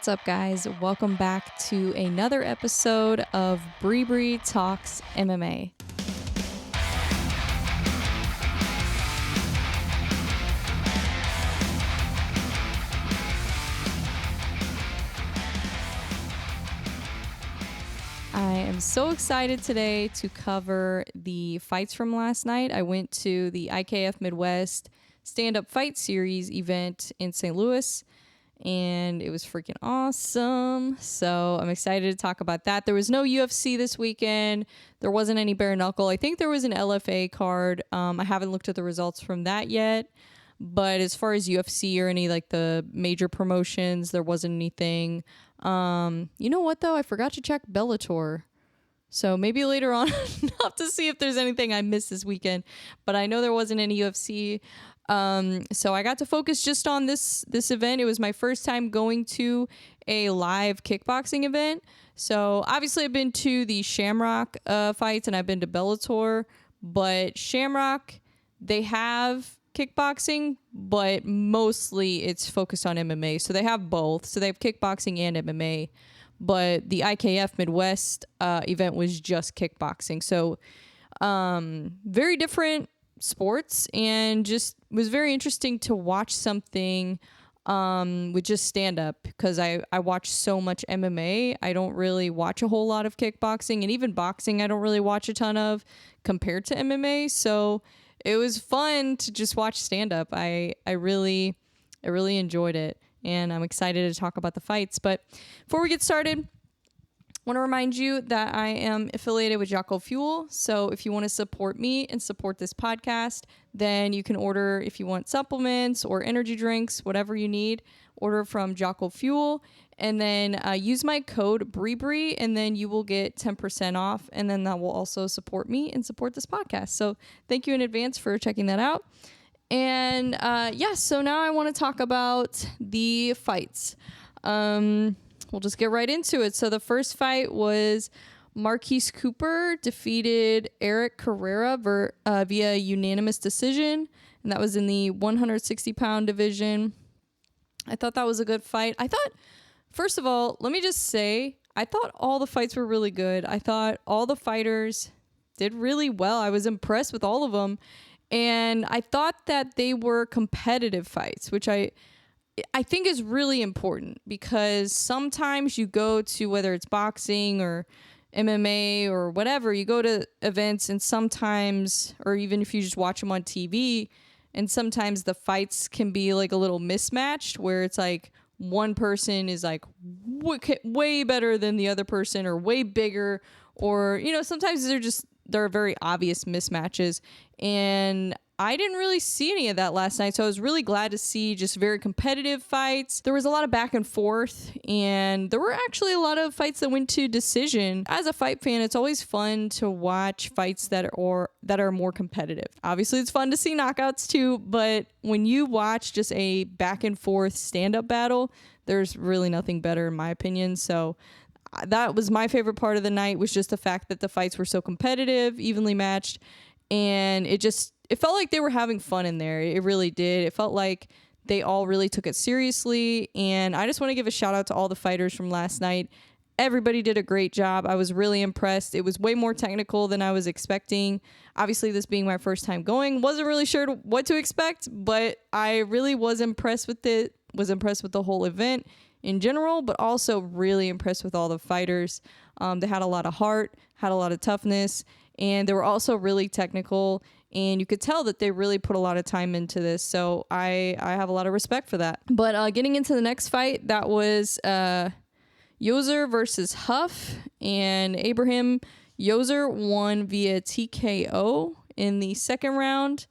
What's up, guys? Welcome back to another episode of Bree Talks MMA. I am so excited today to cover the fights from last night. I went to the IKF Midwest Stand-Up Fight Series event in St. Louis, and it was freaking awesome. So I'm excited to talk about that. There was no UFC this weekend. There wasn't any bare knuckle. I think there was an LFA card. I haven't looked at the results from that yet. But as far as UFC or any like the major promotions, there wasn't anything. You know what though? I forgot to check Bellator. So maybe later on I'll have to see if there's anything I missed this weekend. But I know there wasn't any UFC. So I got to focus just on this event. It was my first time going to a live kickboxing event. So obviously I've been to the Shamrock fights and I've been to Bellator. But Shamrock, they have kickboxing, but mostly it's focused on MMA. So they have both. So they have kickboxing and MMA. But the IKF Midwest event was just kickboxing. So very different sports, and just was very interesting to watch something with just stand up, because I watch so much MMA. I don't really watch a whole lot of kickboxing, and even boxing I don't really watch a ton of compared to MMA. So it was fun to just watch stand up. I really enjoyed it, and I'm excited to talk about the fights. But before we get started, I want to remind you that I am affiliated with Jocko Fuel. So if you want to support me and support this podcast, then you can order, if you want supplements or energy drinks, whatever you need, order from Jocko Fuel. And then use my code BREEBREE, and then you will get 10% off. And then that will also support me and support this podcast. So thank you in advance for checking that out. And so now I want to talk about the fights. We'll just get right into it. So the first fight was Marquise Cooper defeated Eric Carrera via unanimous decision, and that was in the 160-pound division. I thought that was a good fight. First of all, let me just say, I thought all the fights were really good. I thought all the fighters did really well. I was impressed with all of them. And I thought that they were competitive fights, which I think is really important, because sometimes you go to, whether it's boxing or MMA or whatever, you go to events, and sometimes, or even if you just watch them on TV, and sometimes the fights can be like a little mismatched, where it's like one person is like way better than the other person, or way bigger, or, you know, sometimes they're very obvious mismatches. And I didn't really see any of that last night, so I was really glad to see just very competitive fights. There was a lot of back and forth, and there were actually a lot of fights that went to decision. As a fight fan, it's always fun to watch fights that are more competitive. Obviously, it's fun to see knockouts too, but when you watch just a back and forth stand-up battle, there's really nothing better in my opinion. So that was my favorite part of the night, was just the fact that the fights were so competitive, evenly matched, and it felt like they were having fun in there. It really did. It felt like they all really took it seriously, and I just want to give a shout out to all the fighters from last night. Everybody did a great job. I was really impressed. It was way more technical than I was expecting. Obviously, this being my first time going, wasn't really sure what to expect, but I really was impressed with it. Was impressed with the whole event in general, but also really impressed with all the fighters. They had a lot of heart, had a lot of toughness, and they were also really technical, and you could tell that they really put a lot of time into this. So I have a lot of respect for that. But getting into the next fight, that was Yoser versus Huff, and Abraham Yoser won via TKO in the second round,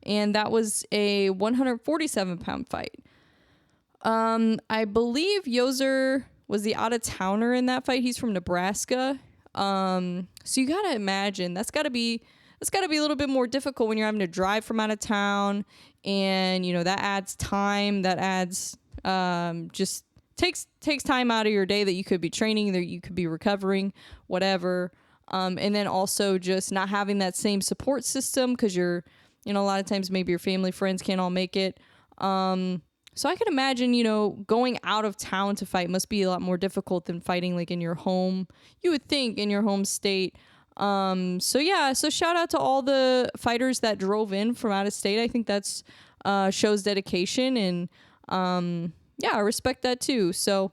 and that was a 147-pound fight. I believe Yoser was the out-of-towner in that fight. He's from Nebraska. So you gotta imagine that's gotta be a little bit more difficult when you're having to drive from out of town, and you know that adds time. That adds just takes time out of your day that you could be training, that you could be recovering, whatever. And then also just not having that same support system, because a lot of times maybe your family, friends can't all make it. So I could imagine, going out of town to fight must be a lot more difficult than fighting like in your home, you would think, in your home state. So shout out to all the fighters that drove in from out of state. I think that's shows dedication, and I respect that too. So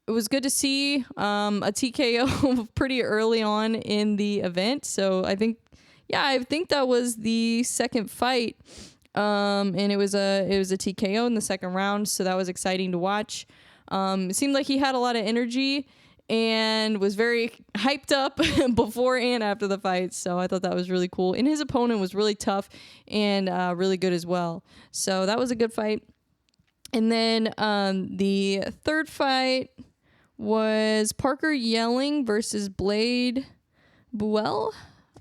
it was good to see a TKO pretty early on in the event. So I think that was the second fight, and it was a TKO in the second round. So that was exciting to watch. It seemed like he had a lot of energy and was very hyped up before and after the fight. So I thought that was really cool. And his opponent was really tough and really good as well. So that was a good fight. And then the third fight was Parker Yelling versus Blade Buell.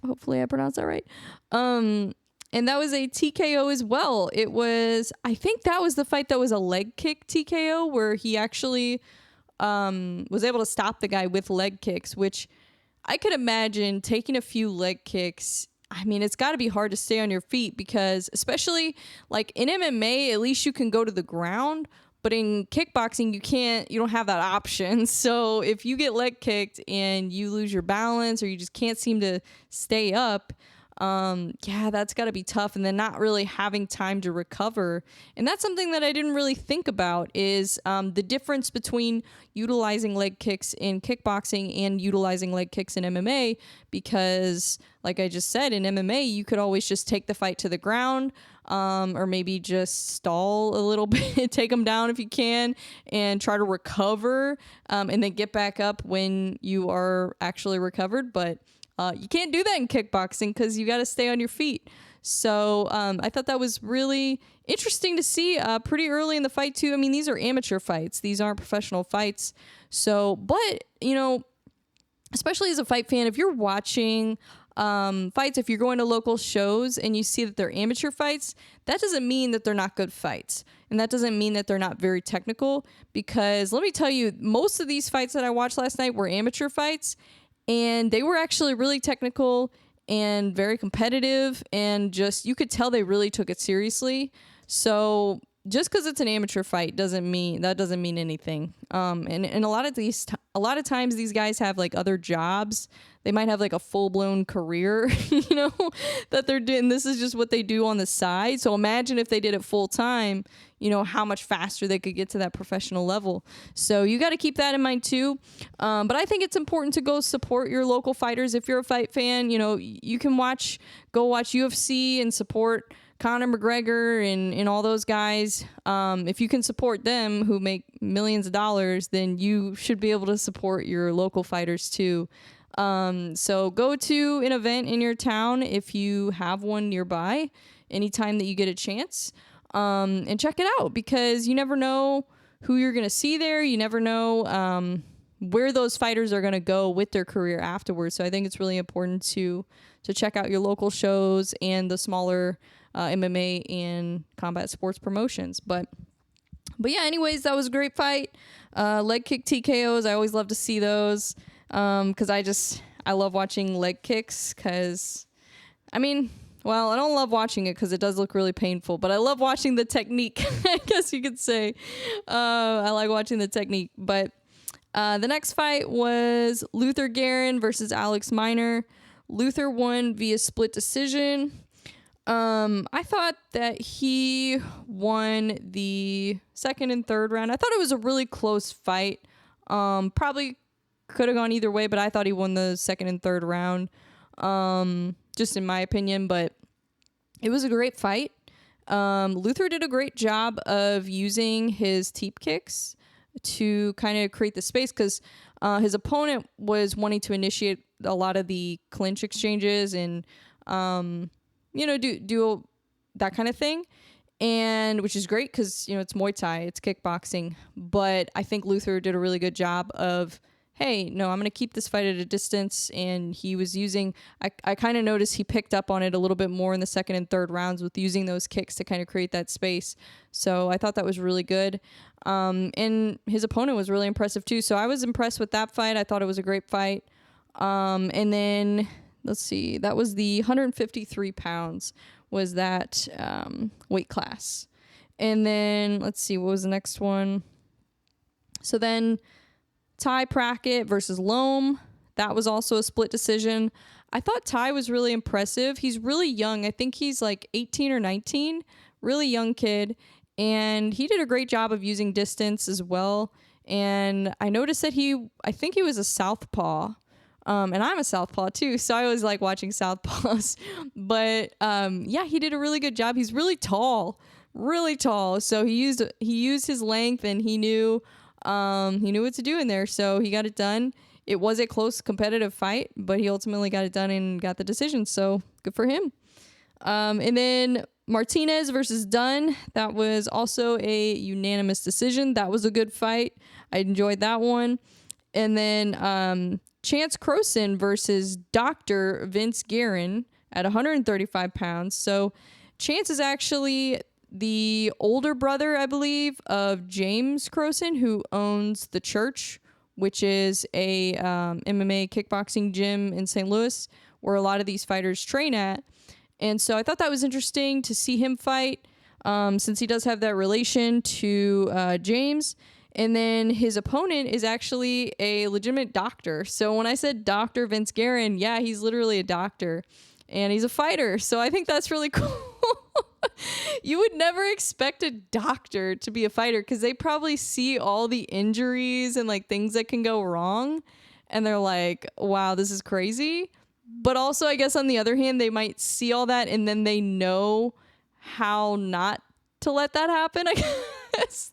Hopefully I pronounced that right. And that was a TKO as well. I think that was the fight that was a leg kick TKO, where he actually was able to stop the guy with leg kicks, which I could imagine taking a few leg kicks. I mean, it's got to be hard to stay on your feet, because especially like in MMA, at least you can go to the ground, but in kickboxing, you don't have that option. So if you get leg kicked and you lose your balance, or you just can't seem to stay up, that's got to be tough. And then not really having time to recover. And that's something that I didn't really think about, is the difference between utilizing leg kicks in kickboxing and utilizing leg kicks in MMA. Because like I just said, in MMA, you could always just take the fight to the ground, or maybe just stall a little bit, take them down if you can, and try to recover, and then get back up when you are actually recovered. But you can't do that in kickboxing, because you got to stay on your feet. So I thought that was really interesting to see pretty early in the fight too. I mean, these are amateur fights. These aren't professional fights. So, but, especially as a fight fan, if you're watching fights, if you're going to local shows and you see that they're amateur fights, that doesn't mean that they're not good fights. And that doesn't mean that they're not very technical, because let me tell you, most of these fights that I watched last night were amateur fights. And they were actually really technical and very competitive, and just, you could tell they really took it seriously. So just because it's an amateur fight doesn't mean anything. And a lot of times these guys have like other jobs. They might have like a full-blown career, that they're doing. This is just what they do on the side. So imagine if they did it full time, how much faster they could get to that professional level. So you got to keep that in mind too. But I think it's important to go support your local fighters. If you're a fight fan, you can go watch UFC and support Conor McGregor and all those guys. If you can support them, who make millions of dollars, then you should be able to support your local fighters too. So go to an event in your town if you have one nearby, anytime that you get a chance, and check it out, because you never know who you're going to see there. You never know where those fighters are going to go with their career afterwards. So I think it's really important to check out your local shows and the smaller MMA and combat sports promotions. But yeah, anyways, that was a great fight. Leg kick TKOs, I always love to see those, because I love watching leg kicks, because I don't love watching it because it does look really painful, but I love watching the technique. I guess you could say I like watching the technique. But the next fight was Luther Guerin versus Alex Miner. Luther won via split decision. I thought that he won the second and third round. I thought it was a really close fight. Probably could have gone either way, but I thought he won the second and third round, just in my opinion. But it was a great fight. Luther did a great job of using his teep kicks to kind of create the space, because his opponent was wanting to initiate a lot of the clinch exchanges and do that kind of thing, and which is great because it's Muay Thai, it's kickboxing. But I think Luther did a really good job of, hey, no, I'm going to keep this fight at a distance. And he was using, I kind of noticed he picked up on it a little bit more in the second and third rounds with using those kicks to kind of create that space. So I thought that was really good. And his opponent was really impressive too. So I was impressed with that fight. I thought it was a great fight. And then let's see, that was the 153 pounds was that weight class. And then let's see, what was the next one? So then Ty Prackett versus Loam. That was also a split decision. I thought Ty was really impressive. He's really young. I think he's like 18 or 19, really young kid. And he did a great job of using distance as well. And I noticed that I think he was a southpaw. And I'm a southpaw too, so I always like watching southpaws. But yeah, he did a really good job. He's really tall. So he used his length, and he knew what to do in there. So he got it done. It was a close competitive fight, but he ultimately got it done and got the decision. So good for him. And then Martinez versus Dunn. That was also a unanimous decision. That was a good fight. I enjoyed that one. And then Chance Croson versus Dr. Vince Guerin at 135 pounds. So Chance is actually the older brother, I believe, of James Croson, who owns The Church, which is a MMA kickboxing gym in St. Louis where a lot of these fighters train at. And so I thought that was interesting to see him fight since he does have that relation to James. And then his opponent is actually a legitimate doctor. So when I said Dr. Vince Guerin, yeah, he's literally a doctor. And he's a fighter. So I think that's really cool. You would never expect a doctor to be a fighter because they probably see all the injuries and like things that can go wrong. And they're like, wow, this is crazy. But also, I guess on the other hand, they might see all that and then they know how not to let that happen. I guess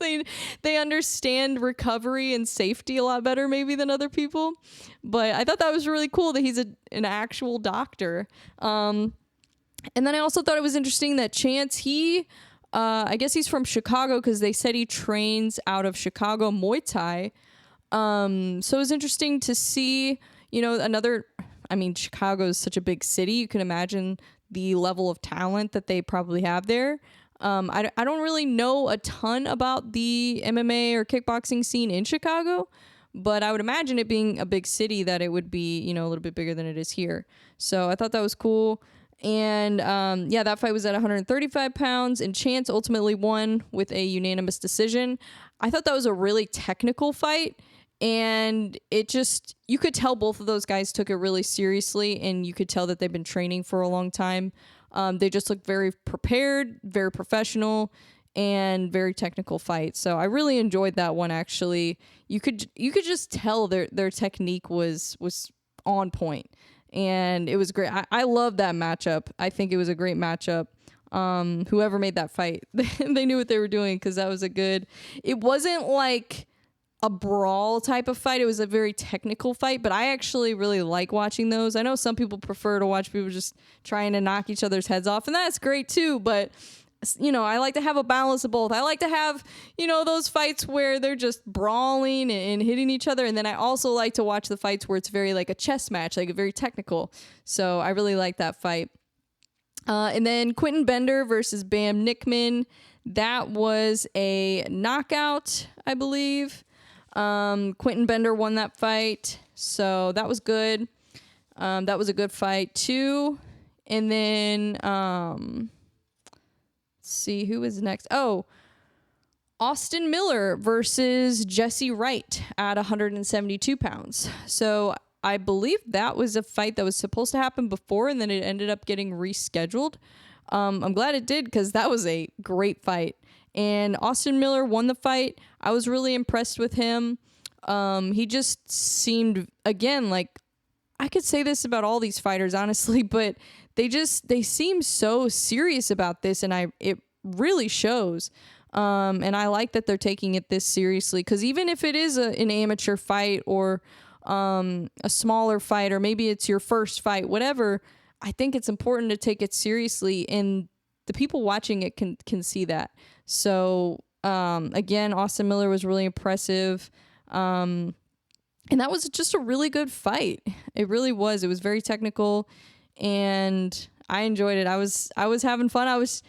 they understand recovery and safety a lot better maybe than other people. But I thought that was really cool that he's an actual doctor. And then I also thought it was interesting that Chance, I guess he's from Chicago because they said he trains out of Chicago Muay Thai. So it was interesting to see, Chicago is such a big city. You can imagine the level of talent that they probably have there. I don't really know a ton about the MMA or kickboxing scene in Chicago, but I would imagine it being a big city that it would be, a little bit bigger than it is here. So I thought that was cool. And that fight was at 135 pounds, and Chance ultimately won with a unanimous decision. I thought that was a really technical fight, and you could tell both of those guys took it really seriously, and you could tell that they've been training for a long time. They just looked very prepared, very professional, and very technical fight. So I really enjoyed that one, actually. You could just tell their technique was on point. And it was great. I love that matchup. I think it was a great matchup. Whoever made that fight, they knew what they were doing because that was it wasn't like a brawl type of fight. It was a very technical fight, but I actually really like watching those. I know some people prefer to watch people just trying to knock each other's heads off, and that's great too, but I like to have a balance of both. I like to have, those fights where they're just brawling and hitting each other. And then I also like to watch the fights where it's very like a chess match, like very technical. So I really like that fight. And then Quentin Bender versus Bam Nickman. That was a knockout, I believe. Quentin Bender won that fight. So that was good. That was a good fight too. And then, see who is next. Austin Miller versus Jesse Wright at 172 pounds. So I believe that was a fight that was supposed to happen before, and then it ended up getting rescheduled. I'm glad it did because that was a great fight. And Austin Miller won the fight. I was really impressed with him. He just seemed, again, like, I could say this about all these fighters, honestly, but they seem so serious about this, and it really shows. And I like that they're taking it this seriously, because even if it is an amateur fight or a smaller fight, or maybe it's your first fight, whatever, I think it's important to take it seriously, and the people watching it can see that. So again, Austin Miller was really impressive. And that was just a really good fight. It really was. It was very technical, and I enjoyed it. I was having fun. I was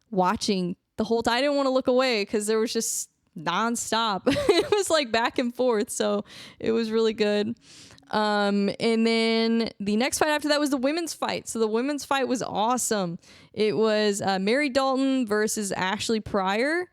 watching the whole time. I didn't want to look away because there was just nonstop. It was like back and forth. So it was really good. And then the next fight after that was the women's fight. So the women's fight was awesome. It was Mary Dalton versus Ashley Pryor.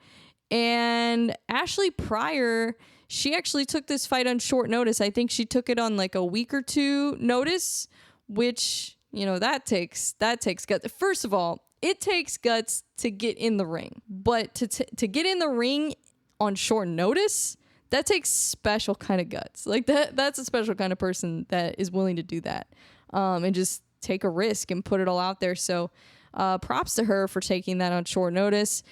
And Ashley Pryor, she actually took this fight on short notice. I think she took it on like a week or two notice, which, you know, that takes guts. First of all, it takes guts to get in the ring, but to get in the ring on short notice, that takes special kind of guts. Like that's a special kind of person that is willing to do that, and just take a risk and put it all out there. So, props to her for taking that on short notice.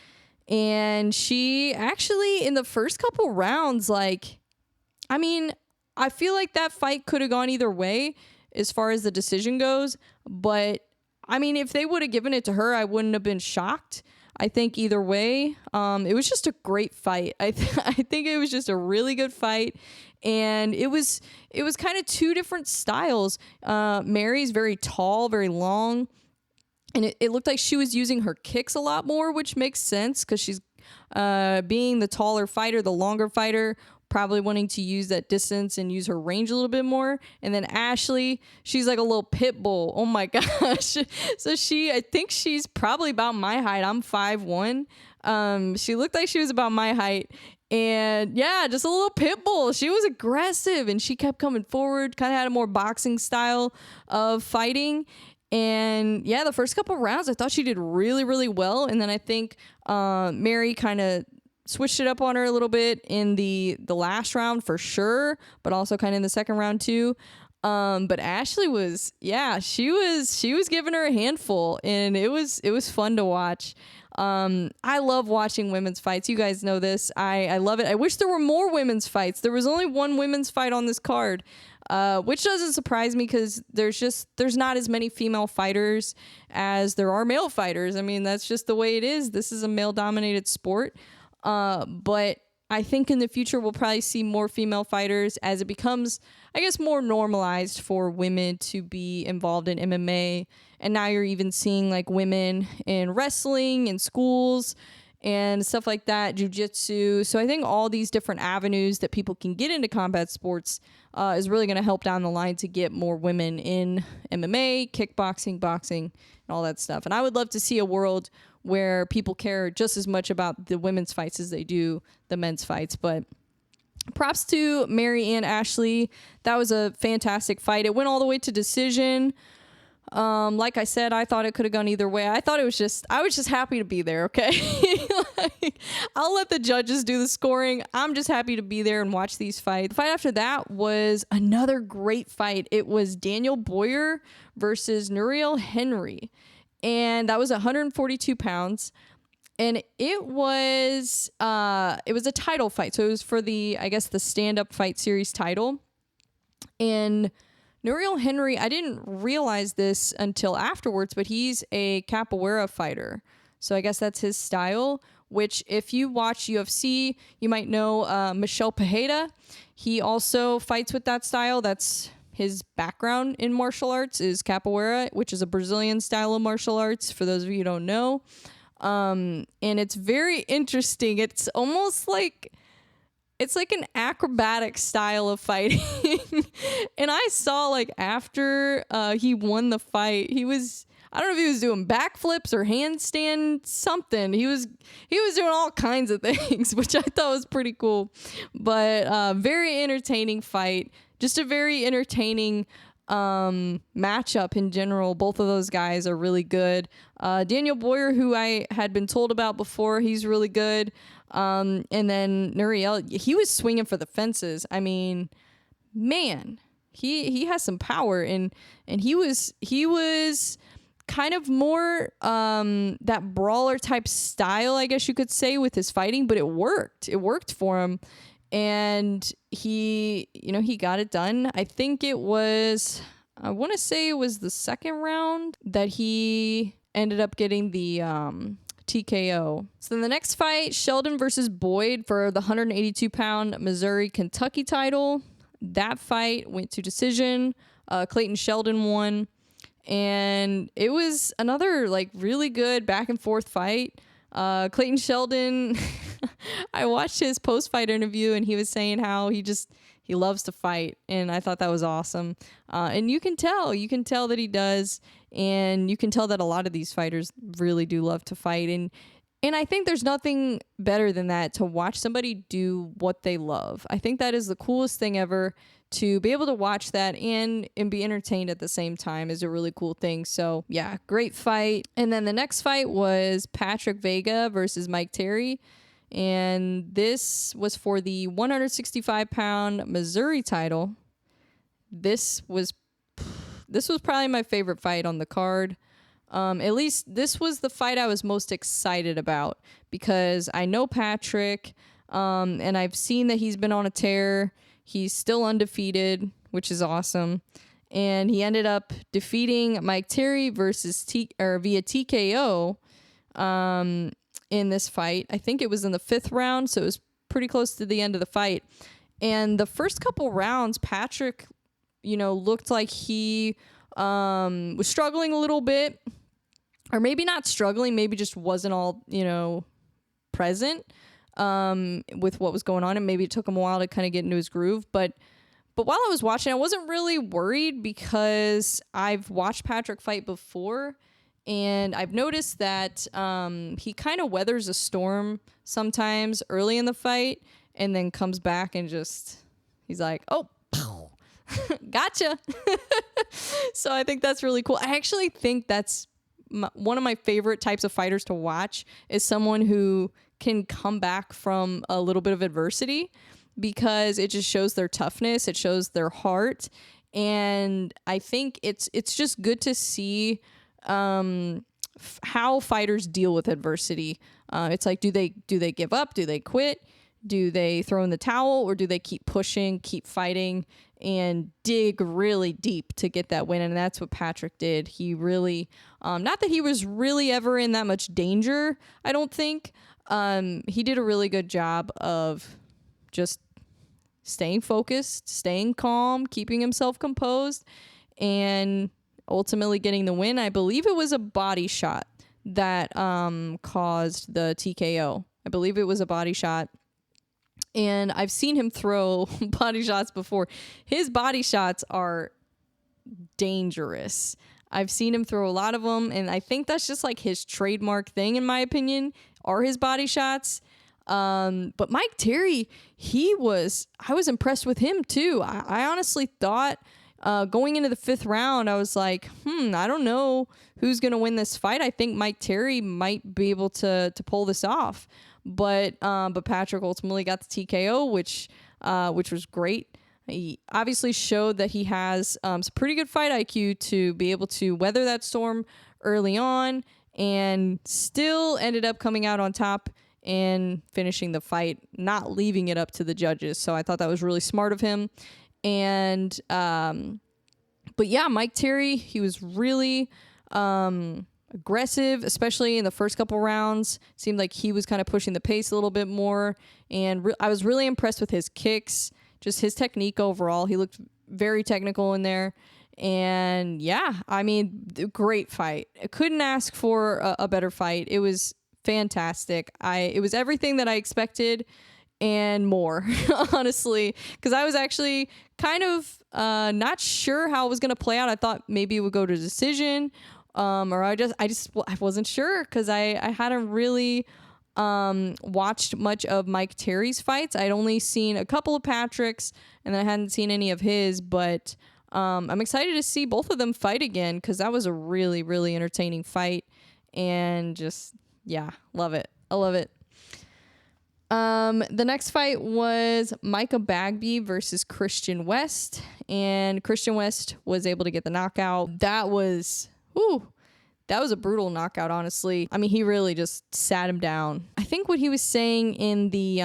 And she actually, in the first couple rounds, like, I mean, I feel like that fight could have gone either way as far as the decision goes. But, I mean, if they would have given it to her, I wouldn't have been shocked. I think either way, it was just a great fight. I think it was just a really good fight. And it was kind of two different styles. Mary's very tall, very long. And it looked like she was using her kicks a lot more, which makes sense because she's being the taller fighter, the longer fighter, probably wanting to use that distance and use her range a little bit more. And then Ashley, she's like a little pit bull. Oh my gosh. So I think she's probably about my height. I'm 5'1". She looked like she was about my height. And yeah, just a little pit bull. She was aggressive and she kept coming forward, kind of had a more boxing style of fighting. And yeah, the first couple rounds, I thought she did really, really well. And then I think Mary kind of switched it up on her a little bit in the last round for sure, but also kind of in the second round too. But Ashley was, yeah, she was giving her a handful, and it was fun to watch. I love watching women's fights. You guys know this. I love it. I wish there were more women's fights. There was only one women's fight on this card. Which doesn't surprise me because there's not as many female fighters as there are male fighters. I mean, that's just the way it is. This is a male-dominated sport. But I think in the future we'll probably see more female fighters as it becomes, I guess, more normalized for women to be involved in MMA. And now you're even seeing like women in wrestling, in schools, and stuff like that, jiu-jitsu. So I think all these different avenues that people can get into combat sports is really going to help down the line to get more women in MMA, kickboxing, boxing, and all that stuff. And I would love to see a world where people care just as much about the women's fights as they do the men's fights. But props to Mary and Ashley. That was a fantastic fight. It went all the way to decision. Like I said, I thought it could have gone either way. I was just happy to be there, okay? Like, I'll let the judges do the scoring. I'm just happy to be there and watch these fights. The fight after that was another great fight. It was Daniel Boyer versus Nuriel Henry. And that was 142 pounds. And it was a title fight. So it was for the stand-up fight series title. And Nuriel Henry, I didn't realize this until afterwards, but he's a capoeira fighter. So I guess that's his style, which if you watch UFC, you might know Michel Pereira. He also fights with that style. That's his background in martial arts is capoeira, which is a Brazilian style of martial arts, for those of you who don't know. And it's very interesting. It's almost like... It's like an acrobatic style of fighting. And I saw like after he won the fight, I don't know if he was doing backflips or handstand something. He was doing all kinds of things, which I thought was pretty cool. But very entertaining fight. Just a very entertaining matchup in general. Both of those guys are really good. Daniel Boyer, who I had been told about before, he's really good. And then Nuriel, he was swinging for the fences. I mean, man, he has some power, and he was kind of more that brawler type style, I guess you could say, with his fighting, but it worked for him. And he got it done. I think I want to say it was the second round that he ended up getting the TKO. So then the next fight, Sheldon versus Boyd for the 182-pound Missouri-Kentucky title. That fight went to decision. Clayton Sheldon won. And it was another like really good back and forth fight. Clayton Sheldon, I watched his post-fight interview, and he was saying how he loves to fight, and I thought that was awesome. And you can tell that he does, and you can tell that a lot of these fighters really do love to fight, and I think there's nothing better than that, to watch somebody do what they love. I think that is the coolest thing ever. To be able to watch that and be entertained at the same time is a really cool thing. So yeah, great fight. And then the next fight was Patrick Vega versus Mike Terry. And this was for the 165-pound Missouri title. This was probably my favorite fight on the card. At least this was the fight I was most excited about, because I know Patrick, and I've seen that he's been on a tear. He's still undefeated, which is awesome. And he ended up defeating Mike Terry via TKO in this fight. I think it was in the 5th round, so it was pretty close to the end of the fight. And the first couple rounds, Patrick, looked like he was struggling a little bit. Or maybe not struggling, maybe just wasn't all, present with what was going on, and maybe it took him a while to kind of get into his groove. But while I was watching, I wasn't really worried, because I've watched Patrick fight before, and I've noticed that he kind of weathers a storm sometimes early in the fight, and then comes back and he's like, oh, gotcha. So I think that's really cool. I actually think that's one of my favorite types of fighters to watch, is someone who can come back from a little bit of adversity, because it just shows their toughness, it shows their heart. And I think it's just good to see how fighters deal with adversity. It's like, do they give up? Do they quit? Do they throw in the towel, or do they keep pushing, keep fighting, and dig really deep to get that win? And that's what Patrick did. He really, not that he was really ever in that much danger, I don't think. He did a really good job of just staying focused, staying calm, keeping himself composed, and ultimately getting the win. I believe it was a body shot that caused the TKO. I believe it was a body shot. And I've seen him throw body shots before. His body shots are dangerous. I've seen him throw a lot of them, and I think that's just like his trademark thing, in my opinion, are his body shots. But Mike Terry, I was impressed with him too. I honestly thought going into the 5th round, I was like, I don't know who's going to win this fight. I think Mike Terry might be able to pull this off. But Patrick ultimately got the TKO, which was great. He obviously showed that he has some pretty good fight IQ to be able to weather that storm early on, and still ended up coming out on top and finishing the fight, not leaving it up to the judges. So I thought that was really smart of him. And but yeah, Mike Terry, he was really aggressive, especially in the first couple rounds. Seemed like he was kind of pushing the pace a little bit more, and I was really impressed with his kicks, just his technique overall. He looked very technical in there. And yeah, I mean, great fight. I couldn't ask for a better fight. It was fantastic. It was everything that I expected and more, honestly, because I was actually kind of not sure how it was going to play out. I thought maybe it would go to decision, or I wasn't sure, because I hadn't really watched much of Mike Terry's fights. I'd only seen a couple of Patrick's, and then I hadn't seen any of his, but I'm excited to see both of them fight again, because that was a really, really entertaining fight, and just, yeah, love it. I love it. The next fight was Micah Bagby versus Christian West, and Christian West was able to get the knockout. That was a brutal knockout, honestly. I mean, he really just sat him down. I think what he was saying in the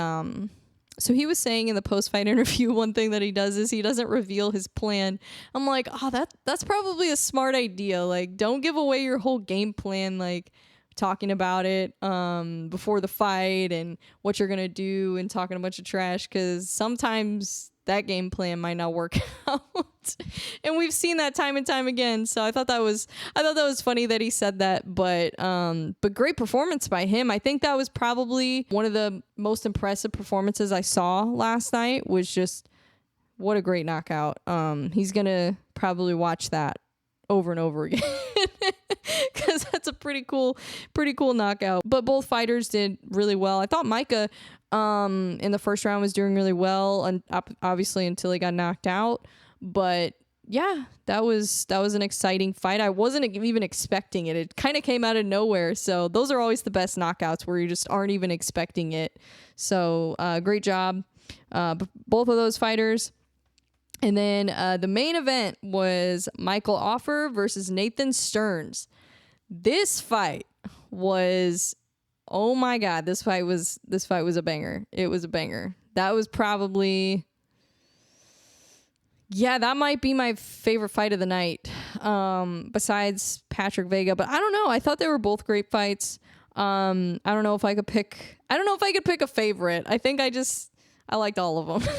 post-fight interview, one thing that he does is he doesn't reveal his plan. I'm like, that's probably a smart idea. Like, don't give away your whole game plan, like talking about it before the fight and what you're gonna do and talking a bunch of trash, because sometimes that game plan might not work out. And we've seen that time and time again. So I thought that was funny that he said that, but great performance by him. I think that was probably one of the most impressive performances I saw last night. Was just what a great knockout. He's going to probably watch that over and over again because that's a pretty cool knockout. But both fighters did really well. I thought Micah in the first round was doing really well, and obviously until he got knocked out. But yeah, that was an exciting fight. I wasn't even expecting it. It kind of came out of nowhere. So those are always the best knockouts, where you just aren't even expecting it. So great job, both of those fighters. And then the main event was Michael Offer versus Nathan Stearns. This fight was, oh my God, this fight was a banger. It was a banger. That was probably, yeah, that might be my favorite fight of the night, besides Patrick Vega. But I don't know. I thought they were both great fights. I don't know if I could pick a favorite. I think I liked all of them.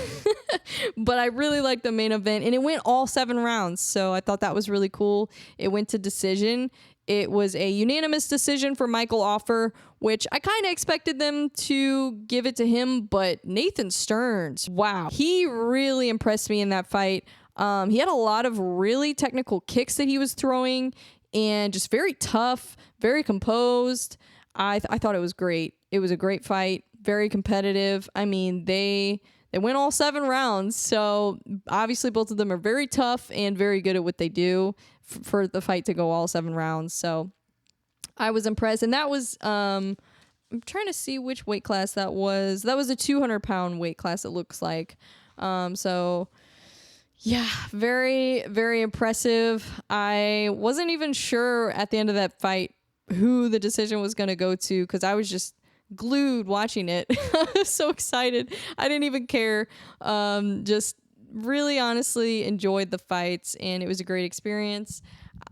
But I really liked the main event, and it went all 7 rounds. So I thought that was really cool. It went to decision. It was a unanimous decision for Michael Offer, which I kind of expected them to give it to him. But Nathan Stearns, wow, he really impressed me in that fight. He had a lot of really technical kicks that he was throwing, and just very tough, very composed. I thought it was great. It was a great fight, very competitive. I mean, they went all 7 rounds, so obviously both of them are very tough and very good at what they do for the fight to go all 7 rounds. So I was impressed, and that was I'm trying to see which weight class that was. That was a 200-pound weight class, it looks like. So yeah, very, very impressive. I wasn't even sure at the end of that fight who the decision was going to go to, because I was just glued watching it. I was so excited. I didn't even care. Just really honestly enjoyed the fights, and it was a great experience.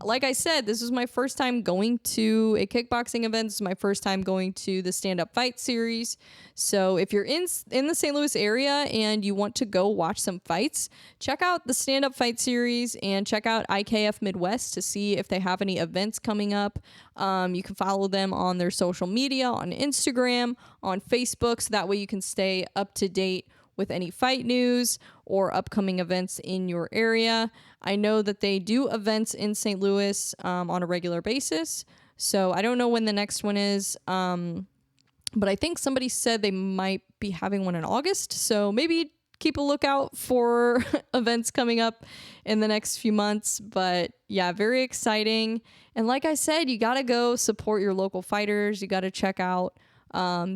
Like I said, this was my first time going to a kickboxing event. This is my first time going to the stand-up fight series. So if you're in the St. Louis area and you want to go watch some fights, check out the stand-up fight series and check out IKF Midwest to see if they have any events coming up. You can follow them on their social media, on Instagram, on Facebook, so that way you can stay up to date with any fight news or upcoming events in your area. I know that they do events in St. Louis on a regular basis, so I don't know when the next one is, but I think somebody said they might be having one in August, so maybe keep a lookout for events coming up in the next few months. But yeah, very exciting. And like I said, you got to go support your local fighters. You got to check out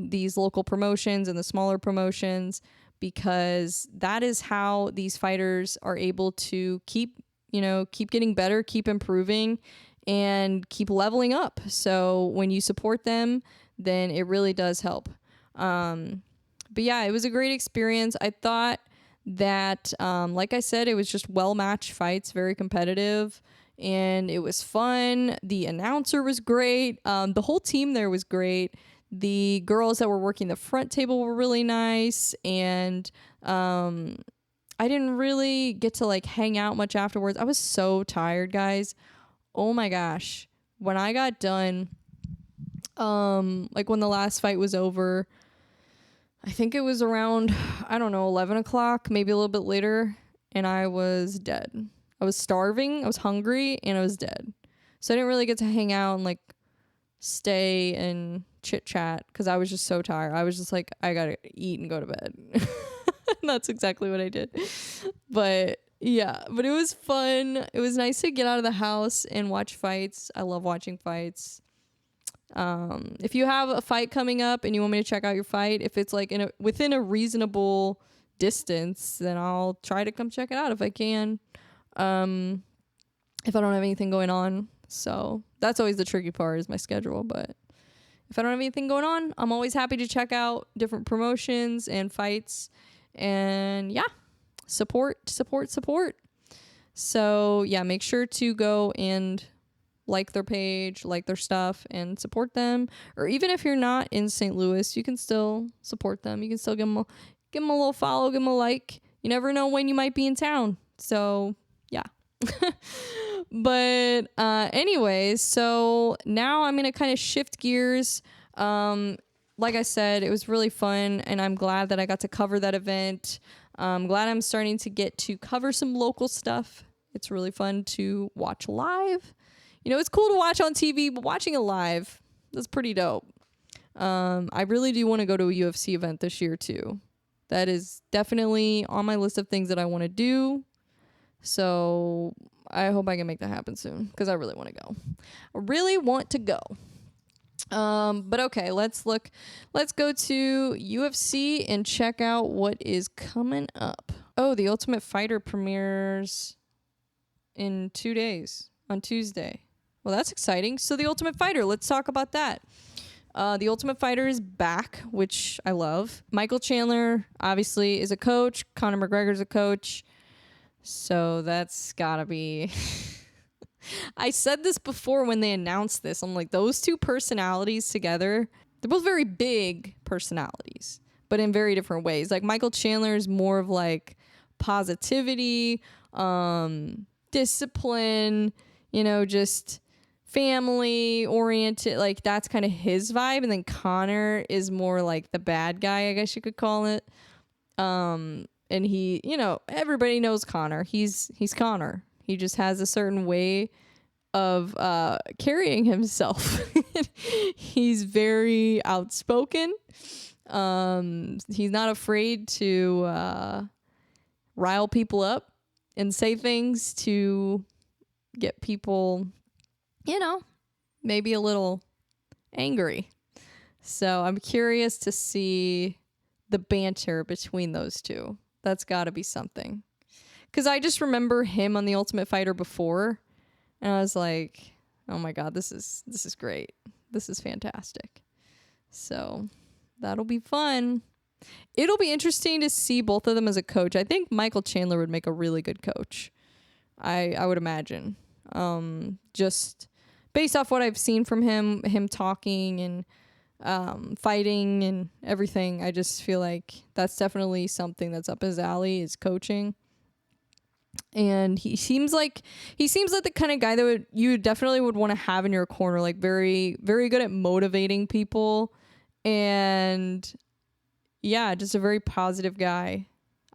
these local promotions and the smaller promotions, because that is how these fighters are able to keep getting better, keep improving, and keep leveling up. So when you support them, then it really does help. But yeah, it was a great experience. I thought that, like I said, it was just well-matched fights, very competitive, and it was fun. The announcer was great. The whole team there was great. The girls that were working the front table were really nice, and I didn't really get to like hang out much afterwards. I was so tired, guys. Oh my gosh. When I got done, like when the last fight was over, I think it was around, I don't know, 11 o'clock, maybe a little bit later, and I was dead. I was starving, I was hungry, and I was dead. So I didn't really get to hang out and like stay and chit chat because I was just so tired. I was just like, I gotta eat and go to bed. And that's exactly what I did. But yeah, but it was fun. It was nice to get out of the house and watch fights. I love watching fights. If you have a fight coming up and you want me to check out your fight, if it's like within a reasonable distance, then I'll try to come check it out if I can. If I don't have anything going on. So that's always the tricky part, is my schedule. But if I don't have anything going on, I'm always happy to check out different promotions and fights. And yeah, support. So yeah, make sure to go and like their page, like their stuff, and support them. Or even if you're not in St. Louis, you can still support them. You can still give them a little follow, give them a like. You never know when you might be in town. So Yeah. But anyways, so now I'm going to kind of shift gears. Like I said, it was really fun, and I'm glad that I got to cover that event. I'm glad I'm starting to get to cover some local stuff. It's really fun to watch live. You know, it's cool to watch on TV, but watching it live, that's pretty dope. I really do want to go to a UFC event this year too. That is definitely on my list of things that I want to do. So I hope I can make that happen soon because I really want to go. I really want to go. But okay, let's go to UFC and check out what is coming up. Oh, the Ultimate Fighter premieres in 2 days on Tuesday. Well, that's exciting. So the Ultimate Fighter, let's talk about that. The Ultimate Fighter is back, which I love. Michael Chandler, obviously, is a coach. Conor McGregor's a coach. So that's gotta be... I said this before when they announced this. I'm like, those two personalities together, they're both very big personalities, but in very different ways. Like Michael Chandler is more of like positivity, discipline, you know, just family oriented. Like that's kind of his vibe. And then Conor is more like the bad guy, I guess you could call it. And he, you know, everybody knows Conor. He's Conor. He just has a certain way of carrying himself. He's very outspoken. He's not afraid to rile people up and say things to get people, you know, maybe a little angry. So I'm curious to see the banter between those two. That's got to be something. Because I just remember him on The Ultimate Fighter before, and I was like, oh my God, this is great. This is fantastic. So that'll be fun. It'll be interesting to see both of them as a coach. I think Michael Chandler would make a really good coach. I would imagine. Just based off what I've seen from him talking and fighting and everything, I just feel like that's definitely something that's up his alley, is coaching. And he seems like the kind of guy that you definitely would want to have in your corner, like very, very good at motivating people. And yeah, just a very positive guy.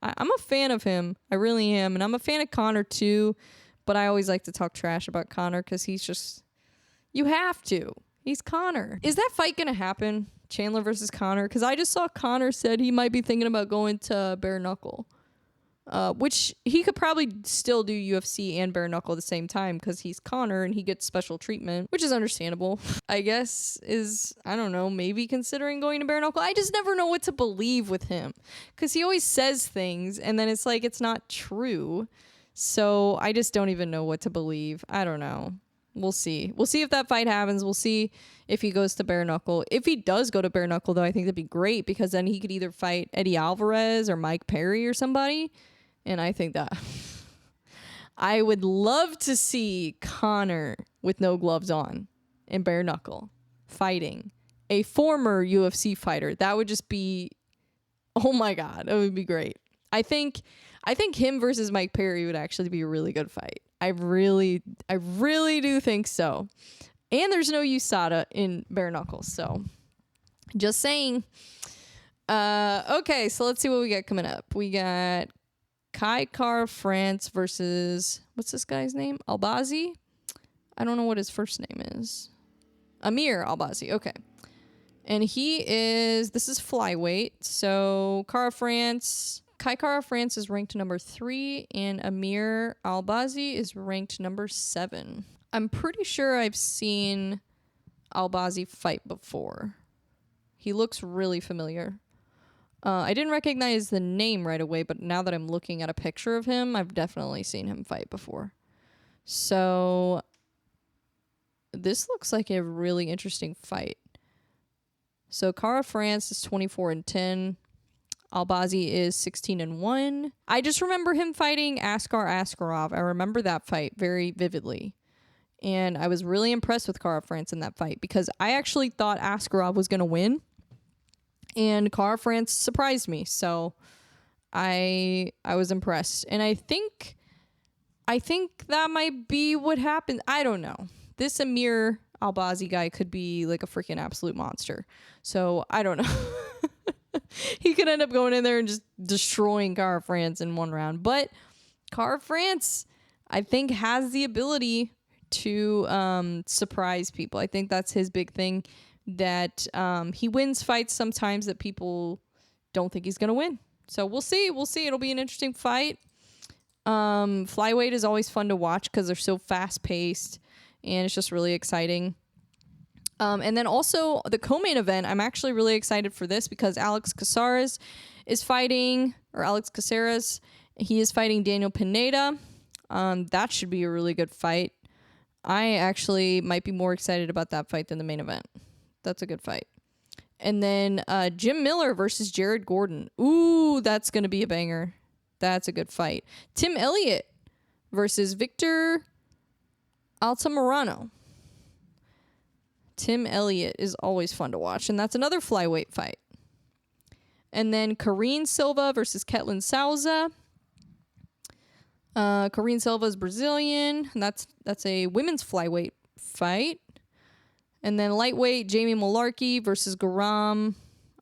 I'm a fan of him. I really am. And I'm a fan of Conor too. But I always like to talk trash about Conor because he's just, you have to. He's Conor. Is that fight going to happen? Chandler versus Conor? Because I just saw Conor said he might be thinking about going to bare knuckle. Which he could probably still do UFC and bare knuckle at the same time because he's Conor and he gets special treatment, which is understandable. I guess I don't know, maybe considering going to bare knuckle. I just never know what to believe with him because he always says things and then it's like it's not true. So I just don't even know what to believe. I don't know. We'll see. We'll see if that fight happens. We'll see if he goes to bare knuckle. If he does go to bare knuckle, though, I think that'd be great because then he could either fight Eddie Alvarez or Mike Perry or somebody. And I think that I would love to see Conor with no gloves on in bare knuckle fighting a former UFC fighter. That would just be, oh my God, it would be great. I think him versus Mike Perry would actually be a really good fight. I really do think so. And there's no USADA in bare knuckles, so just saying. Okay, so let's see what we got coming up. We got Kai Kara France versus, what's this guy's name? Albazi? I don't know what his first name is. Amir Albazi, okay. And this is flyweight. So Kai Kara France is ranked number 3, and Amir Albazi is ranked number 7. I'm pretty sure I've seen Albazi fight before. He looks really familiar. I didn't recognize the name right away, but now that I'm looking at a picture of him, I've definitely seen him fight before. So this looks like a really interesting fight. So Kara France is 24-10. Albazi is 16-1. I just remember him fighting Askar Askarov. I remember that fight very vividly. And I was really impressed with Kara France in that fight because I actually thought Askarov was going to win. And Kara France surprised me. So I was impressed. And I think I think that might be what happens. I don't know. This Amir Albazi guy could be like a freaking absolute monster. So I don't know. He could end up going in there and just destroying Cara France in one round. But Cara France, I think, has the ability to surprise people. I think that's his big thing, that he wins fights sometimes that people don't think he's going to win. So we'll see. We'll see. It'll be an interesting fight. Flyweight is always fun to watch because they're so fast-paced, and it's just really exciting. And then also the co-main event, I'm actually really excited for this because Alex Caceres is fighting he is fighting Daniel Pineda. That should be a really good fight. I actually might be more excited about that fight than the main event. That's a good fight. And then Jim Miller versus Jared Gordon. Ooh, that's going to be a banger. That's a good fight. Tim Elliott versus Victor Altamirano. Tim Elliott is always fun to watch, and that's another flyweight fight. And then Karine Silva versus Ketlin Souza. Karine Silva is Brazilian, and that's a women's flyweight fight. And then lightweight, Jamie Malarkey versus Garam.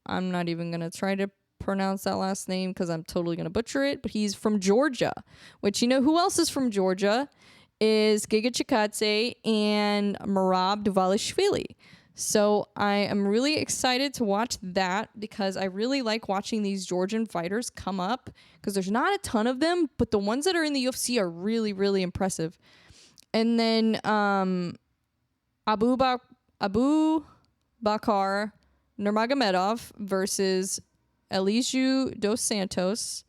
I'm not even going to try to pronounce that last name because I'm totally going to butcher it, but he's from Georgia, which, you know who else is from Georgia is Giga Chikadze and Merab Dvalishvili. So I am really excited to watch that because I really like watching these Georgian fighters come up because there's not a ton of them, but the ones that are in the UFC are really, really impressive. And then Abu Bakar Nurmagomedov versus Elijah Dos Santos.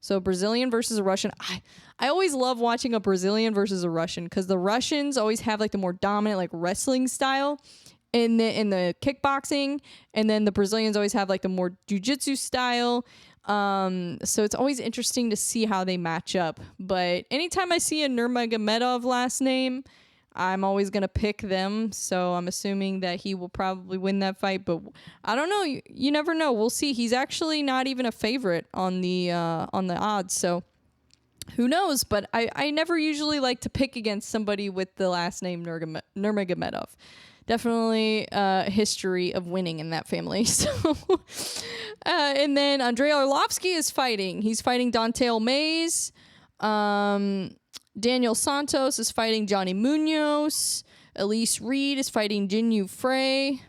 So Brazilian versus a Russian. I always love watching a Brazilian versus a Russian because the Russians always have like the more dominant like wrestling style in the kickboxing, and then the Brazilians always have like the more jiu-jitsu style. So it's always interesting to see how they match up. But anytime I see a Nurmagomedov last name, I'm always going to pick them. So I'm assuming that he will probably win that fight. But I don't know. You never know. We'll see. He's actually not even a favorite on the odds. So who knows? But I never usually like to pick against somebody with the last name Nurmagomedov. Definitely a history of winning in that family. So, and then Andrei Arlovsky is fighting. He's fighting Don'Tale Mayes. Daniel Santos is fighting Johnny Munoz. Elise Reed is fighting Jinyu Fry.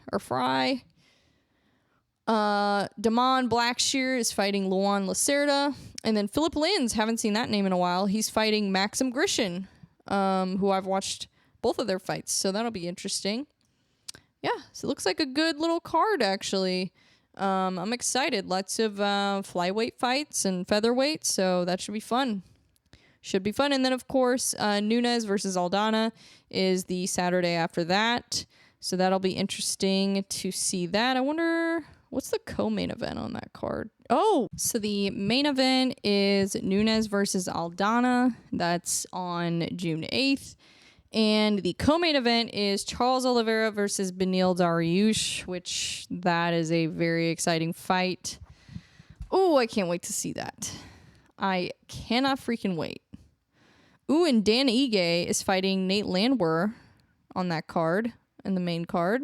Damon Blackshear is fighting Luan Lacerda. And then Philip Lins, haven't seen that name in a while. He's fighting Maxim Grishin, who I've watched both of their fights. So that'll be interesting. Yeah, so it looks like a good little card, actually. I'm excited. Lots of flyweight fights and featherweight, so that should be fun. And then, of course, Nunes versus Aldana is the Saturday after that. So that'll be interesting to see that. I wonder, what's the co-main event on that card? Oh, so the main event is Nunes versus Aldana. That's on June 8th. And the co-main event is Charles Oliveira versus Beneil Dariush, which that is a very exciting fight. Oh, I can't wait to see that. I cannot freaking wait. Ooh, and Dan Ige is fighting Nate Landwehr on that card, in the main card.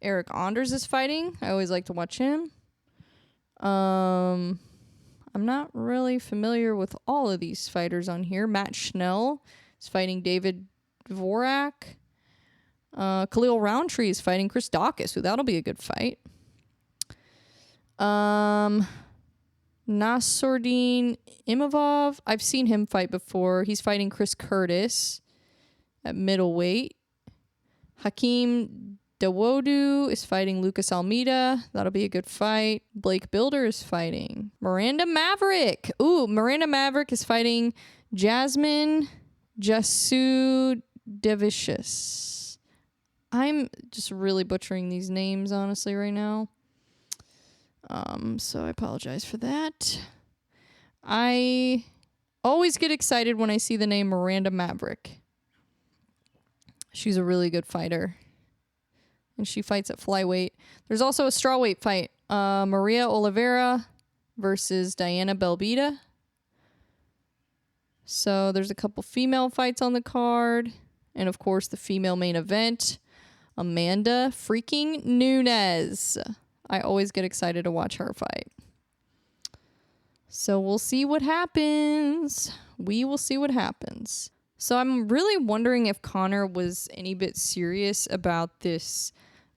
Eric Anders is fighting. I always like to watch him. I'm not really familiar with all of these fighters on here. Matt Schnell is fighting David Dvorak. Khalil Roundtree is fighting Chris Daukaus, so that'll be a good fight. Nassourdine Imavov, I've seen him fight before. He's fighting Chris Curtis at middleweight. Hakeem Dawodu is fighting Lucas Almeida. That'll be a good fight. Blake Bilder is fighting Miranda Maverick. Ooh, Miranda Maverick is fighting Jasmine Jasudavicius. I'm just really butchering these names, honestly, right now. So I apologize for that. I always get excited when I see the name Miranda Maverick. She's a really good fighter. And she fights at flyweight. There's also a strawweight fight. Maria Oliveira versus Diana Belbita. So there's a couple female fights on the card. And of course, the female main event, Amanda freaking Nunes. I always get excited to watch her fight. So we'll see what happens. We will see what happens. So I'm really wondering if Conor was any bit serious about this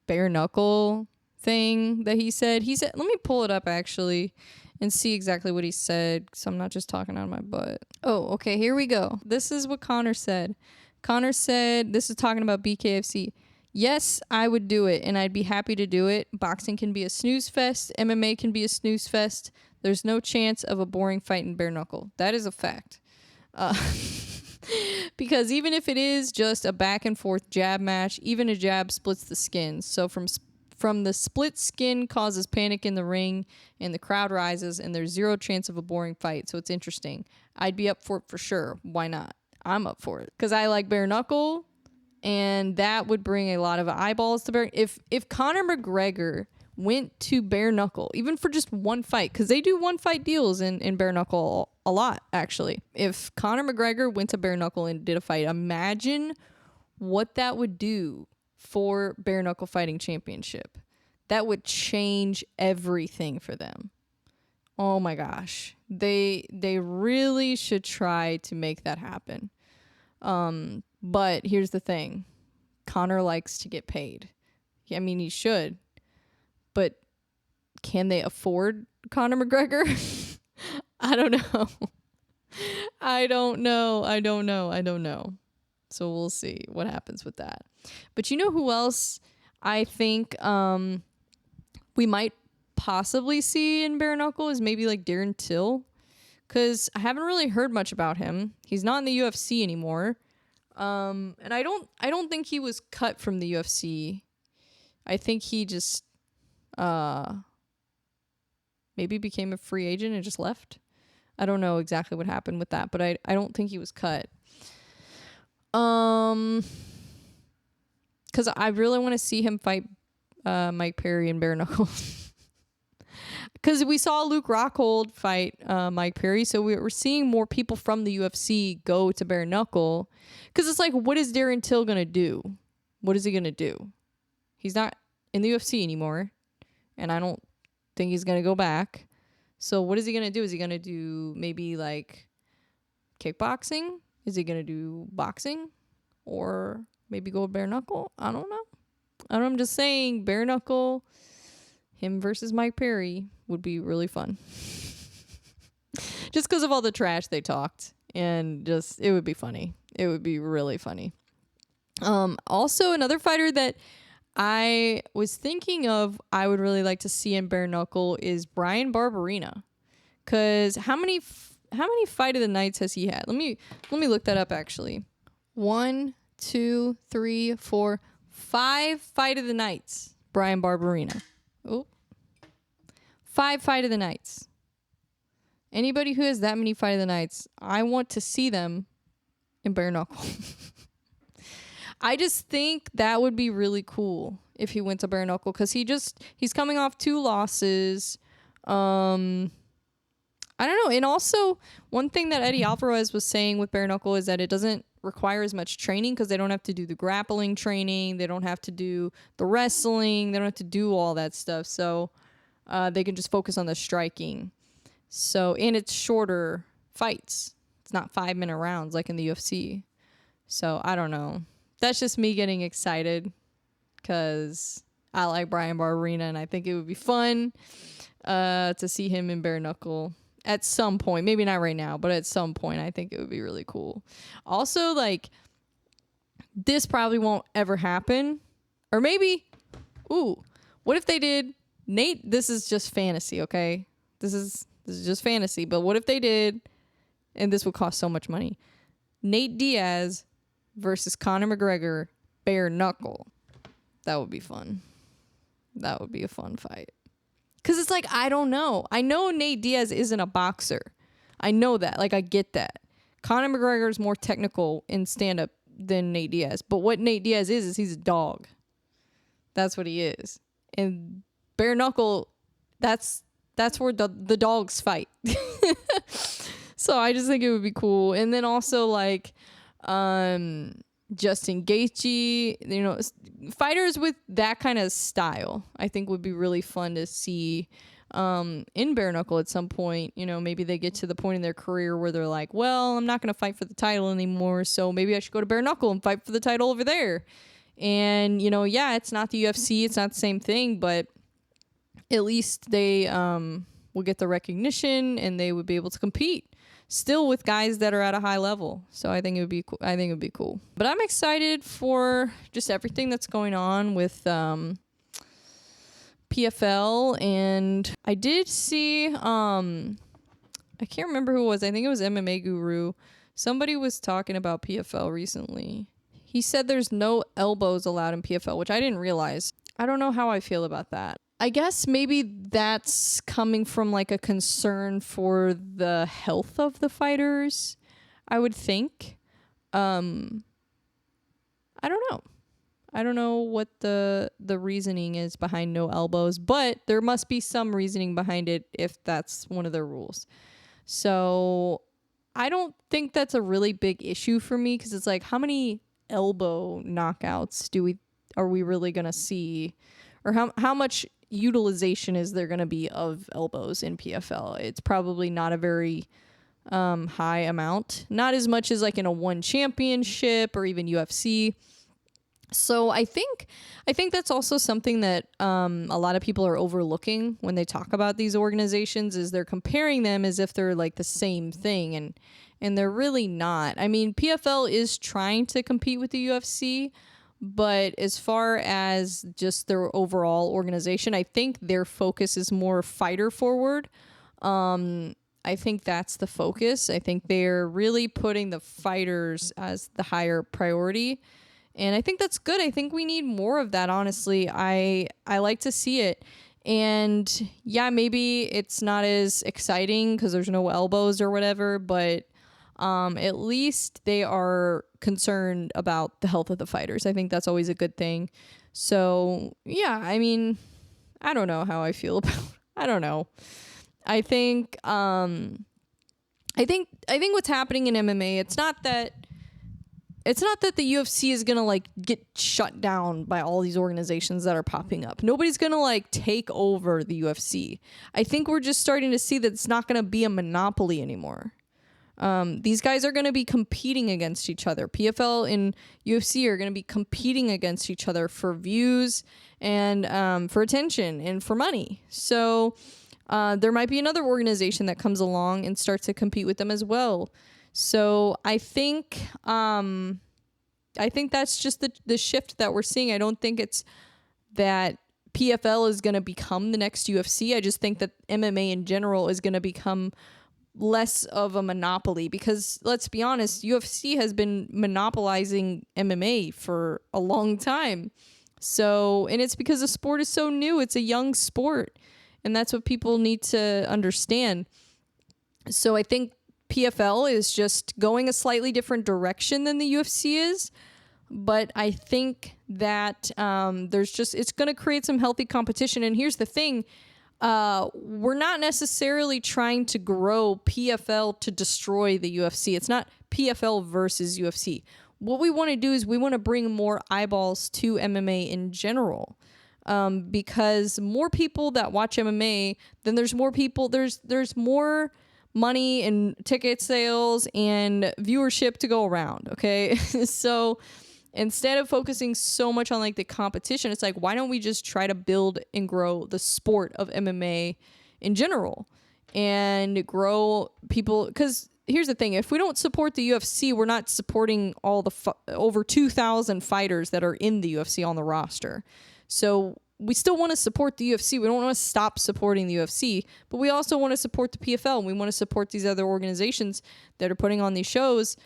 bare knuckle thing that he said. He said, let me pull it up actually and see exactly what he said, so I'm not just talking out of my butt. Oh, okay, here we go. This is what Conor said. Conor said, this is talking about BKFC. Yes, I would do it, and I'd be happy to do it. Boxing can be a snooze fest. MMA can be a snooze fest. There's no chance of a boring fight in bare knuckle. That is a fact. Because even if it is just a back and forth jab match, even a jab splits the skin. So from the split skin causes panic in the ring and the crowd rises and there's zero chance of a boring fight. So it's interesting. I'd be up for it for sure. Why not? I'm up for it because I like bare knuckle, and that would bring a lot of eyeballs to bare. If Conor McGregor went to bare knuckle, even for just one fight, because they do one fight deals in bare knuckle a lot, actually. If Conor McGregor went to bare knuckle and did a fight, imagine what that would do for bare knuckle fighting championship. That would change everything for them. Oh my gosh. They really should try to make that happen. But here's the thing. Conor likes to get paid. I mean, he should. But can they afford Conor McGregor? I don't know. I don't know. So we'll see what happens with that. But you know who else I think we might possibly see in bare knuckle is maybe like Darren Till, because I haven't really heard much about him. He's not in the UFC anymore, and I don't think he was cut from the UFC. I think he just maybe became a free agent and just left. I don't know exactly what happened with that, but I don't think he was cut. Because I really want to see him fight Mike Perry in bare knuckle. Because we saw Luke Rockhold fight Mike Perry, so we're seeing more people from the UFC go to bare knuckle. Because it's like, what is Darren Till going to do? What is he going to do? He's not in the UFC anymore, and I don't think he's going to go back. So what is he going to do? Is he going to do maybe like kickboxing? Is he going to do boxing? Or maybe go bare knuckle? I don't know. I'm just saying bare knuckle, him versus Mike Perry would be really fun. Just because of all the trash they talked. And just, it would be funny. It would be really funny. Also, another fighter that I was thinking of I would really like to see in bare knuckle is Bryan Barberena. Because how many fight of the nights has he had? Let me look that up actually. 1, 2, 3, 4, 5 fight of the nights. Bryan Barberena. Oh. 5 fight of the nights. Anybody who has that many fight of the nights, I want to see them in bare knuckle. I just think that would be really cool if he went to bare knuckle, because he's coming off 2 losses. I don't know. And also, one thing that Eddie Alvarez was saying with bare knuckle is that it doesn't require as much training because they don't have to do the grappling training. They don't have to do the wrestling. They don't have to do all that stuff. So they can just focus on the striking. So, and it's shorter fights. It's not 5-minute rounds like in the UFC. So I don't know. That's just me getting excited because I like Bryan Barberena and I think it would be fun to see him in bare knuckle at some point. Maybe not right now, but at some point I think it would be really cool. Also, like, this probably won't ever happen. Or maybe, what if they did Nate? This is just fantasy, okay? This is just fantasy. But what if they did, and this would cost so much money, Nate Diaz versus Conor McGregor bare knuckle? That would be fun. That would be a fun fight. Because it's like, I don't know. I know Nate Diaz isn't a boxer. I know that. Like, I get that. Conor McGregor is more technical in stand-up than Nate Diaz. But what Nate Diaz is he's a dog. That's what he is. And bare knuckle, that's where the dogs fight. So I just think it would be cool. And then also like Justin Gaethje, you know, fighters with that kind of style, I think would be really fun to see in bare knuckle at some point. You know, maybe they get to the point in their career where they're like, well, I'm not going to fight for the title anymore, so maybe I should go to bare knuckle and fight for the title over there. And, you know, yeah, it's not the UFC, it's not the same thing, but at least they will get the recognition and they would be able to compete still with guys that are at a high level. So I think it would be cool. But I'm excited for just everything that's going on with PFL. And I did see I can't remember who it was. I think it was MMA Guru. Somebody was talking about PFL recently. He said there's no elbows allowed in PFL, which I didn't realize. I don't know how I feel about that. I guess maybe that's coming from like a concern for the health of the fighters, I would think. I don't know. I don't know what the reasoning is behind no elbows, but there must be some reasoning behind it if that's one of their rules. So I don't think that's a really big issue for me, because it's like, how many elbow knockouts are we really going to see? Or how much utilization is there going to be of elbows in PFL? It's probably not a very high amount, not as much as like in a one championship or even UFC. So I think that's also something that a lot of people are overlooking when they talk about these organizations, is they're comparing them as if they're like the same thing, and they're really not. I mean, PFL is trying to compete with the UFC, but as far as just their overall organization, I think their focus is more fighter forward. I think that's the focus. I think they're really putting the fighters as the higher priority. And I think that's good. I think we need more of that, honestly. I like to see it. And yeah, maybe it's not as exciting because there's no elbows or whatever, but at least they are concerned about the health of the fighters. I think that's always a good thing. So yeah, I mean, I don't know how I feel about it. I don't know. I think what's happening in MMA, it's not that the UFC is gonna like get shut down by all these organizations that are popping up. Nobody's gonna like take over the UFC. I think we're just starting to see that it's not gonna be a monopoly anymore. These guys are going to be competing against each other. PFL and UFC are going to be competing against each other for views and for attention and for money. So there might be another organization that comes along and starts to compete with them as well. So I think that's just the shift that we're seeing. I don't think it's that PFL is going to become the next UFC. I just think that MMA in general is going to become less of a monopoly, because let's be honest, UFC has been monopolizing MMA for a long time. So, and it's because the sport is so new. It's a young sport, and that's what people need to understand. So I think PFL is just going a slightly different direction than the UFC is, but I think that it's going to create some healthy competition. And here's the thing. We're not necessarily trying to grow PFL to destroy the UFC. It's not PFL versus UFC. What we want to do is we want to bring more eyeballs to MMA in general. Because more people that watch MMA, then there's more people, there's more money and ticket sales and viewership to go around. Okay. So instead of focusing so much on like the competition, it's like, why don't we just try to build and grow the sport of MMA in general and grow people? Because here's the thing. If we don't support the UFC, we're not supporting all the over 2,000 fighters that are in the UFC on the roster. So we still want to support the UFC. We don't want to stop supporting the UFC, but we also want to support the PFL. And we want to support these other organizations that are putting on these shows.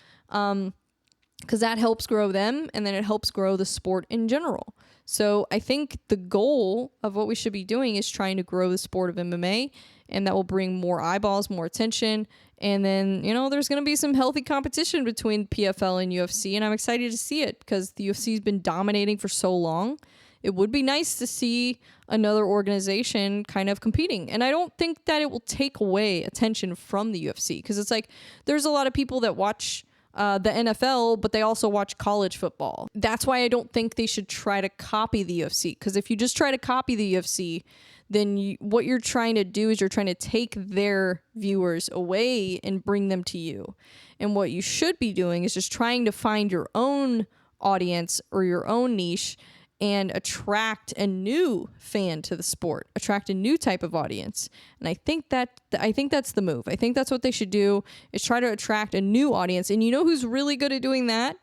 Because that helps grow them, and then it helps grow the sport in general. So I think the goal of what we should be doing is trying to grow the sport of MMA, and that will bring more eyeballs, more attention. And then, there's going to be some healthy competition between PFL and UFC, and I'm excited to see it because the UFC has been dominating for so long. it would be nice to see another organization kind of competing. And I don't think that it will take away attention from the UFC, because it's like there's a lot of people that watch the NFL, but they also watch college football. That's why I don't think they should try to copy the UFC, because if you just try to copy the UFC, then what you're trying to do is you're trying to take their viewers away and bring them to you. And what you should be doing is just trying to find your own audience or your own niche and attract a new fan to the sport, attract a new type of audience. And I think that's the move. I think that's what they should do, is try to attract a new audience. And you know who's really good at doing that?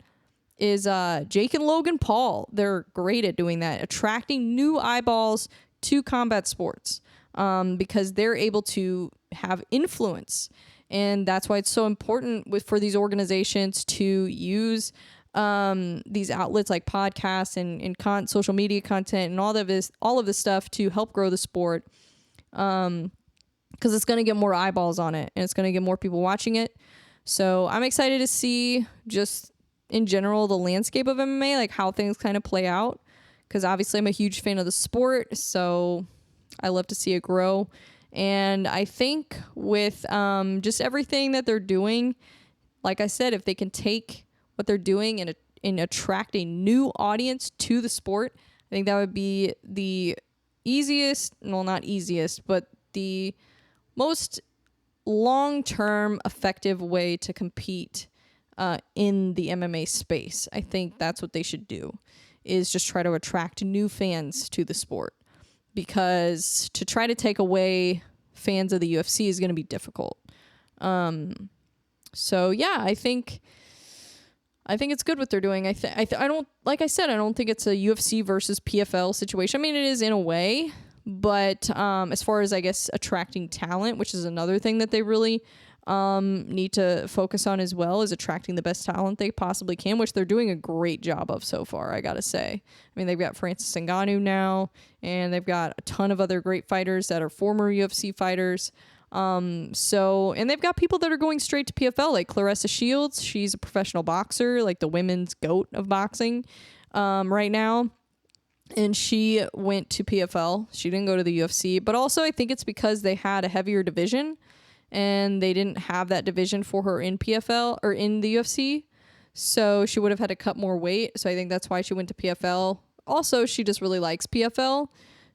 Is Jake and Logan Paul. They're great at doing that, attracting new eyeballs to combat sports, because they're able to have influence. And that's why it's so important for these organizations to use these outlets like podcasts and social media content and all of this stuff to help grow the sport, because it's going to get more eyeballs on it and it's going to get more people watching it. So I'm excited to see, just in general, the landscape of MMA, like how things kind of play out, because obviously I'm a huge fan of the sport, so I love to see it grow. And I think with just everything that they're doing, like I said, if they can take what they're doing and attract a new audience to the sport, I think that would be the easiest, well, not easiest, but the most long-term effective way to compete in the MMA space. I think that's what they should do, is just try to attract new fans to the sport, because to try to take away fans of the UFC is going to be difficult. So yeah, I think it's good what they're doing. I don't, like I said, I don't think it's a UFC versus PFL situation. I mean, it is in a way, but as far as, I guess, attracting talent, which is another thing that they really need to focus on as well, is attracting the best talent they possibly can, which they're doing a great job of so far, I gotta say. I mean, they've got Francis Ngannou now, and they've got a ton of other great fighters that are former UFC fighters. And they've got people that are going straight to PFL, like Claressa Shields. She's a professional boxer, like the women's GOAT of boxing right now. And she went to PFL. She didn't go to the UFC. But also, I think it's because they had a heavier division, and they didn't have that division for her in PFL or in the UFC. So she would have had to cut more weight. So I think that's why she went to PFL. Also, she just really likes PFL.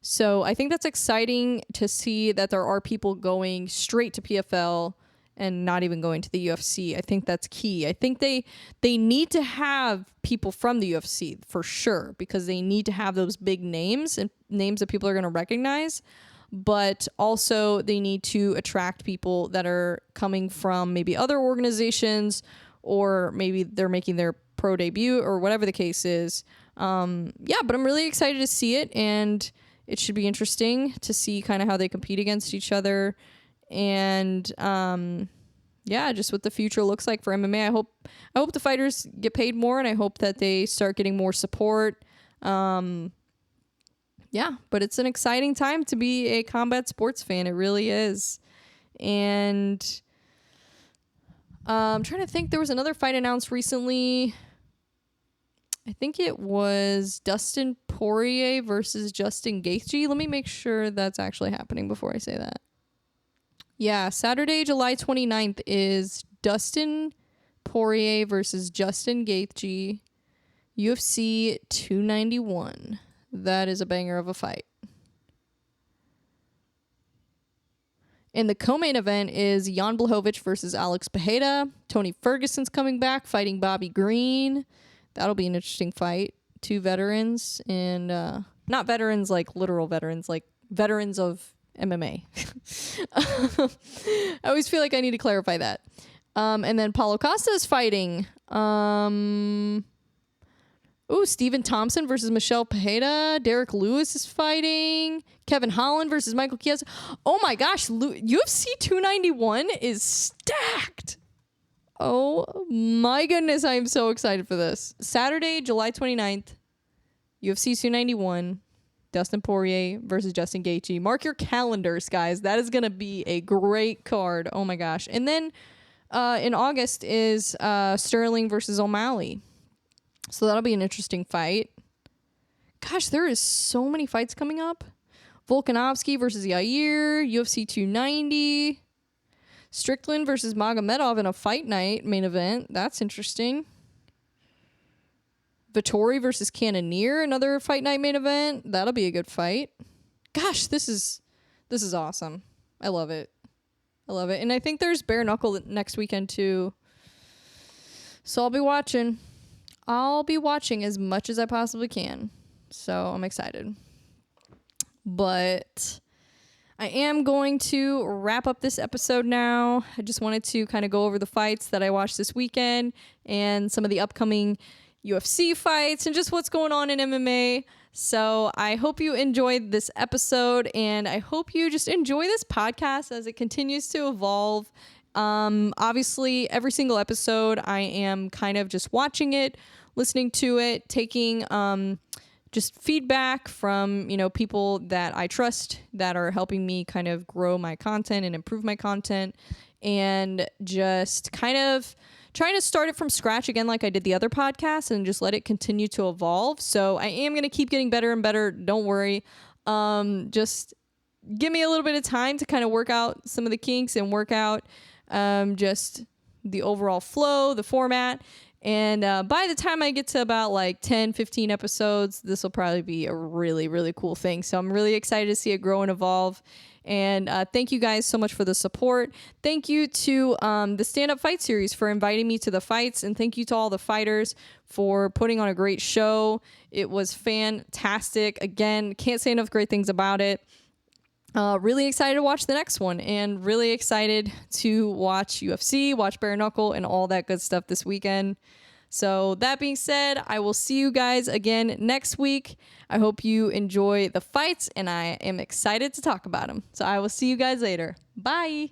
So I think that's exciting to see that there are people going straight to PFL and not even going to the UFC. I think that's key. I think they need to have people from the UFC for sure, because they need to have those big names and names that people are going to recognize. But also they need to attract people that are coming from maybe other organizations, or maybe they're making their pro debut, or whatever the case is. But I'm really excited to see it, and it should be interesting to see kind of how they compete against each other, and just what the future looks like for MMA. I hope the fighters get paid more, and I hope that they start getting more support. But it's an exciting time to be a combat sports fan. It really is. And I'm trying to think, there was another fight announced recently. I think it was Dustin Poirier versus Justin Gaethje. Let me make sure that's actually happening before I say that. Yeah, Saturday, July 29th is Dustin Poirier versus Justin Gaethje, UFC 291. That is a banger of a fight. And the co-main event is Jan Blachowicz versus Alex Pereira. Tony Ferguson's coming back, fighting Bobby Green. That'll be an interesting fight. Two veterans, and not veterans like literal veterans, like veterans of MMA. I always feel like I need to clarify that. And then Paulo Costa is fighting. Stephen Thompson versus Michelle Pereira. Derek Lewis is fighting. Kevin Holland versus Michael Chiesa. Oh my gosh, UFC 291 is stacked. Oh my goodness, I am so excited for this. Saturday, July 29th, UFC 291, Dustin Poirier versus Justin Gaethje. Mark your calendars, guys. That is going to be a great card. Oh my gosh. And then in August is Sterling versus O'Malley. So that'll be an interesting fight. Gosh, there is so many fights coming up. Volkanovski versus Yair, UFC 290, Strickland versus Magomedov in a fight night main event. That's interesting. Vittori versus Cannonier, another fight night main event. That'll be a good fight. Gosh, this is awesome. I love it. And I think there's bare knuckle next weekend too. So I'll be watching as much as I possibly can. So I'm excited. But I am going to wrap up this episode now. I just wanted to kind of go over the fights that I watched this weekend and some of the upcoming UFC fights and just what's going on in MMA. So I hope you enjoyed this episode, and I hope you just enjoy this podcast as it continues to evolve. Obviously, every single episode, I am kind of just watching it, listening to it, taking just feedback from, people that I trust that are helping me kind of grow my content and improve my content, and just kind of trying to start it from scratch again like I did the other podcast and just let it continue to evolve. So I am going to keep getting better and better. Don't worry. Just give me a little bit of time to kind of work out some of the kinks and work out just the overall flow, the format. And by the time I get to about like 10, 15 episodes, this will probably be a really, really cool thing. So I'm really excited to see it grow and evolve. And thank you guys so much for the support. Thank you to the Stand Up Fight Series for inviting me to the fights. And thank you to all the fighters for putting on a great show. It was fantastic. Again, can't say enough great things about it. Really excited to watch the next one, and really excited to watch UFC, watch Bare Knuckle, and all that good stuff this weekend. So that being said, I will see you guys again next week. I hope you enjoy the fights, and I am excited to talk about them. So I will see you guys later. Bye.